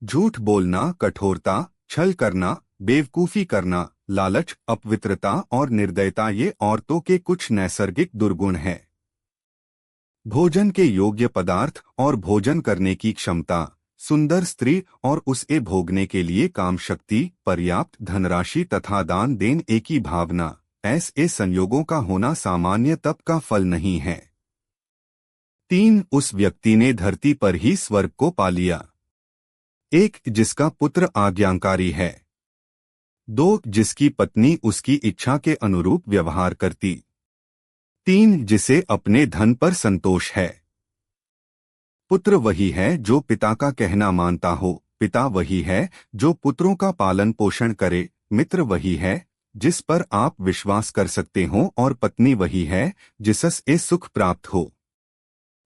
झूठ बोलना, कठोरता, छल करना, बेवकूफी करना, लालच, अपवित्रता और निर्दयता ये औरतों के कुछ नैसर्गिक दुर्गुण हैं। भोजन के योग्य पदार्थ और भोजन करने की क्षमता, सुंदर स्त्री और उसे भोगने के लिए काम शक्ति, पर्याप्त धनराशि तथा दान देन की भावना, ऐसे संयोगों का होना सामान्य तप का फल नहीं है। 3. उस व्यक्ति ने धरती पर ही स्वर्ग को पा लिया। 1. जिसका पुत्र आज्ञाकारी है। 2. जिसकी पत्नी उसकी इच्छा के अनुरूप व्यवहार करती। 3. जिसे अपने धन पर संतोष है। पुत्र वही है जो पिता का कहना मानता हो, पिता वही है जो पुत्रों का पालन पोषण करे, मित्र वही है जिस पर आप विश्वास कर सकते हो और पत्नी वही है जिससे सुख प्राप्त हो।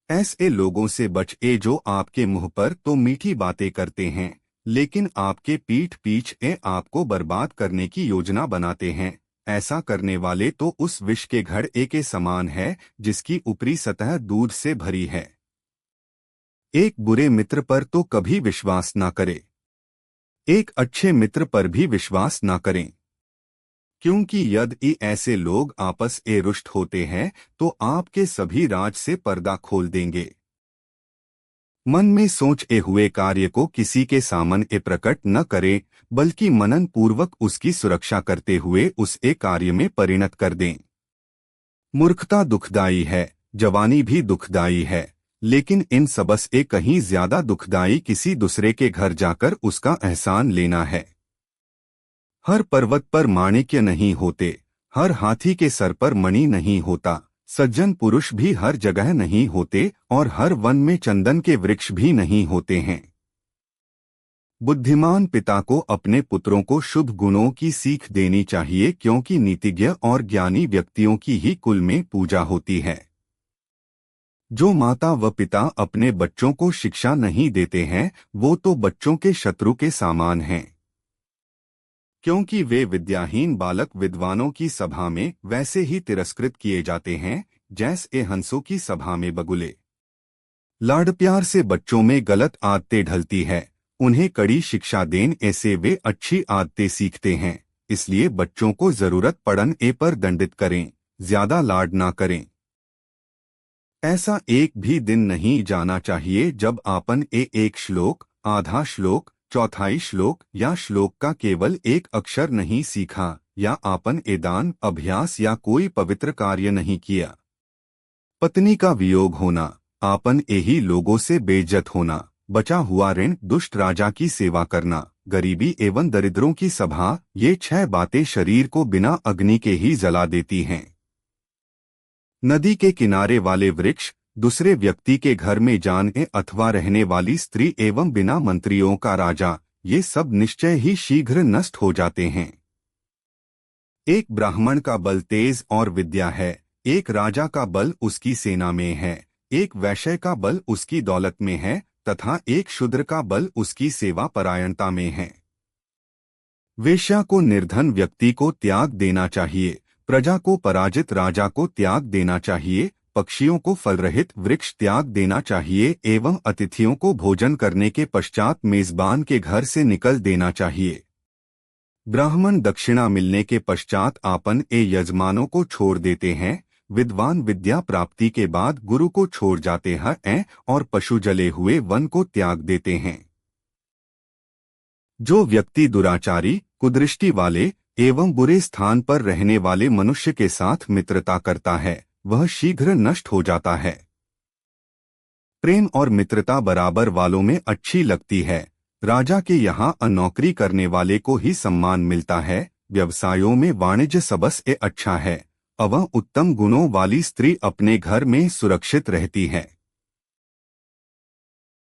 ऐसे लोगों से बचिए जो आपके मुंह पर तो मीठी बातें करते हैं लेकिन आपके पीठ पीछे आपको बर्बाद करने की योजना बनाते हैं। ऐसा करने वाले तो उस विष के घड़े के समान है जिसकी ऊपरी सतह दूध से भरी है। एक बुरे मित्र पर तो कभी विश्वास ना करें। एक अच्छे मित्र पर भी विश्वास ना करें, क्योंकि यदि ऐसे लोग आपस में रुष्ट होते हैं तो आपके सभी राज से पर्दा खोल देंगे। मन में सोचे हुए कार्य को किसी के सामने प्रकट न करें, बल्कि मनन पूर्वक उसकी सुरक्षा करते हुए उसे कार्य में परिणत कर दें। मूर्खता दुखदायी है, जवानी भी दुखदायी है, लेकिन इन सबसे कहीं ज्यादा दुखदायी किसी दूसरे के घर जाकर उसका एहसान लेना है। हर पर्वत पर माणिक्य नहीं होते, हर हाथी के सर पर मणि नहीं होता, सज्जन पुरुष भी हर जगह नहीं होते और हर वन में चंदन के वृक्ष भी नहीं होते हैं। बुद्धिमान पिता को अपने पुत्रों को शुभ गुणों की सीख देनी चाहिए, क्योंकि नीतिज्ञ और ज्ञानी व्यक्तियों की ही कुल में पूजा होती है। जो माता व पिता अपने बच्चों को शिक्षा नहीं देते हैं वो तो बच्चों के शत्रु के समान हैं, क्योंकि वे विद्याहीन बालक विद्वानों की सभा में वैसे ही तिरस्कृत किए जाते हैं जैसे हंसों की सभा में बगुले। लाड प्यार से बच्चों में गलत आदतें ढलती है, उन्हें कड़ी शिक्षा देने से वे अच्छी आदतें सीखते हैं। इसलिए बच्चों को जरूरत पड़ने पर दंडित करें, ज्यादा लाड ना करें। ऐसा एक भी दिन नहीं जाना चाहिए जब आपन एक श्लोक, आधा श्लोक, चौथाई श्लोक या श्लोक का केवल एक अक्षर नहीं सीखा, या आपन दान अभ्यास या कोई पवित्र कार्य नहीं किया। पत्नी का वियोग होना, आपन ही लोगों से बेइज्जत होना, बचा हुआ ऋण, दुष्ट राजा की सेवा करना, गरीबी एवं दरिद्रों की सभा, ये 6 बातें शरीर को बिना अग्नि के ही जला देती हैं। नदी के किनारे वाले वृक्ष, दूसरे व्यक्ति के घर में जाने अथवा रहने वाली स्त्री एवं बिना मंत्रियों का राजा, ये सब निश्चय ही शीघ्र नष्ट हो जाते हैं। एक ब्राह्मण का बल तेज और विद्या है, एक राजा का बल उसकी सेना में है, एक वैश्य का बल उसकी दौलत में है तथा एक शूद्र का बल उसकी सेवा परायणता में है। वेश्या को निर्धन व्यक्ति को त्याग देना चाहिए, प्रजा को पराजित राजा को त्याग देना चाहिए, पक्षियों को फलरहित वृक्ष त्याग देना चाहिए एवं अतिथियों को भोजन करने के पश्चात मेजबान के घर से निकल देना चाहिए। ब्राह्मण दक्षिणा मिलने के पश्चात आपन यजमानों को छोड़ देते हैं, विद्वान विद्या प्राप्ति के बाद गुरु को छोड़ जाते हैं और पशु जले हुए वन को त्याग देते हैं। जो व्यक्ति दुराचारी, कुदृष्टि वाले एवं बुरे स्थान पर रहने वाले मनुष्य के साथ मित्रता करता है वह शीघ्र नष्ट हो जाता है। प्रेम और मित्रता बराबर वालों में अच्छी लगती है। राजा के यहाँ नौकरी करने वाले को ही सम्मान मिलता है, व्यवसायों में वाणिज्य सबसे अच्छा है। अवह उत्तम गुणों वाली स्त्री अपने घर में सुरक्षित रहती है।